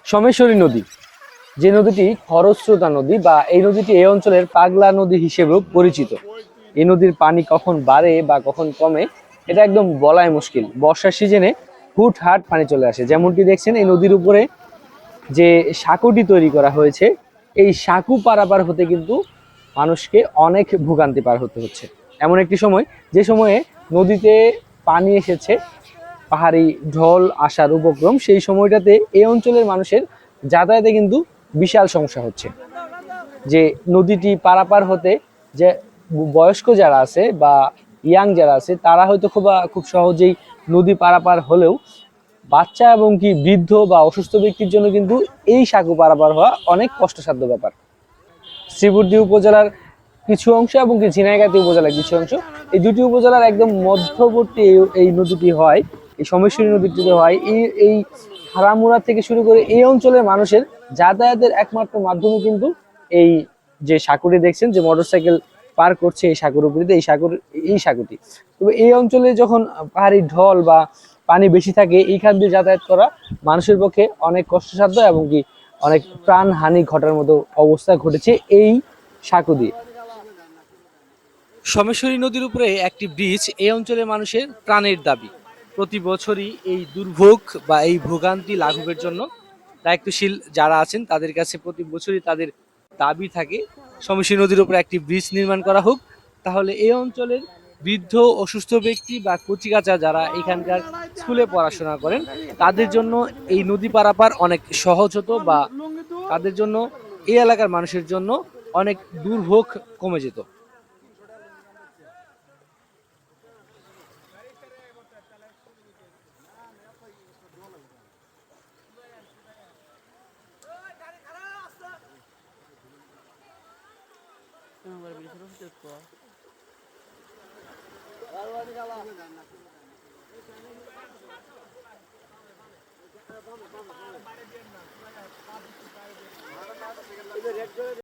সোমেশ্বরী নদী, যে নদীটি খরস্রোতা নদী বা এই নদীটি এই অঞ্চলের পাগলা নদী হিসেবেও পরিচিত। এই নদীর পানি কখন বাড়ে বা কখন কমে এটা একদম বলাই মুশকিল। বর্ষার সিজনে হুটহাট পানি চলে আসে। যেমনটি দেখছেন এই নদীর উপরে যে সাঁকুটি তৈরি করা হয়েছে, এই সাঁকু পারাপার হতে কিন্তু মানুষকে অনেক ভোগান্তি পার হতে হচ্ছে। এমন একটি সময়, যে সময়ে নদীতে পানি এসেছে, পাহাড়ি ঢল আসার উপক্রম, সেই সময়টাতে এই অঞ্চলের মানুষের যাতায়াতে কিন্তু বিশাল সমস্যা হচ্ছে। যে নদীটি পারাপার হতে যে বয়স্ক যারা আছে বা ইয়াং যারা আছে তারা হয়তো খুব সহজেই নদী পারাপার হলেও বাচ্চা এবং কি বৃদ্ধ বা অসুস্থ ব্যক্তির জন্য কিন্তু এই সাঁকো পারাপার হওয়া অনেক কষ্টসাধ্য ব্যাপার। শ্রীবর্দী উপজেলার কিছু অংশ এবং কি ঝিনাইগাতি উপজেলার কিছু অংশ, এই দুটি উপজেলার একদম মধ্যবর্তী এই নদীটি হয়, এই সোমেশ্বরী নদীটি হয়। এই হারামুড়া থেকে শুরু করে এই অঞ্চলের মানুষের যাতায়াতের একমাত্র মাধ্যমে কিন্তু এই যে সাঁকুটি দেখছেন, যে মোটরসাইকেল পার করছে এই সাঁকুর উপরে, এই সাঁকুটি। তবে এই অঞ্চলে যখন পাহাড়ি ঢল বা পানি বেশি থাকে, এইখান দিয়ে যাতায়াত করা মানুষের পক্ষে অনেক কষ্টসাধ্য এবং কি অনেক প্রাণহানি ঘটার মতো অবস্থা ঘটেছে এই সাঁকো দিয়ে। সোমেশ্বরী নদীর উপরে একটি ব্রিজ এই অঞ্চলের মানুষের প্রাণের দাবি। প্রতি বছরই এই দুর্ভোগ বা এই ভোগান্তি লাঘবের জন্য দায়িত্বশীল যারা আছেন তাদের কাছে প্রতি বছরই তাদের দাবি থাকে সোমেশ্বরী নদীর উপরে একটি ব্রিজ নির্মাণ করা হোক। তাহলে এই অঞ্চলের বৃদ্ধ অসুস্থ ব্যক্তি বা কচিকাঁচা যারা এখানকার স্কুলে পড়াশোনা করেন তাদের জন্য এই নদী পারাপার অনেক সহজ হতো, বা তাদের জন্য এই এলাকার মানুষের জন্য অনেক দুর্ভোগ কমে যেত।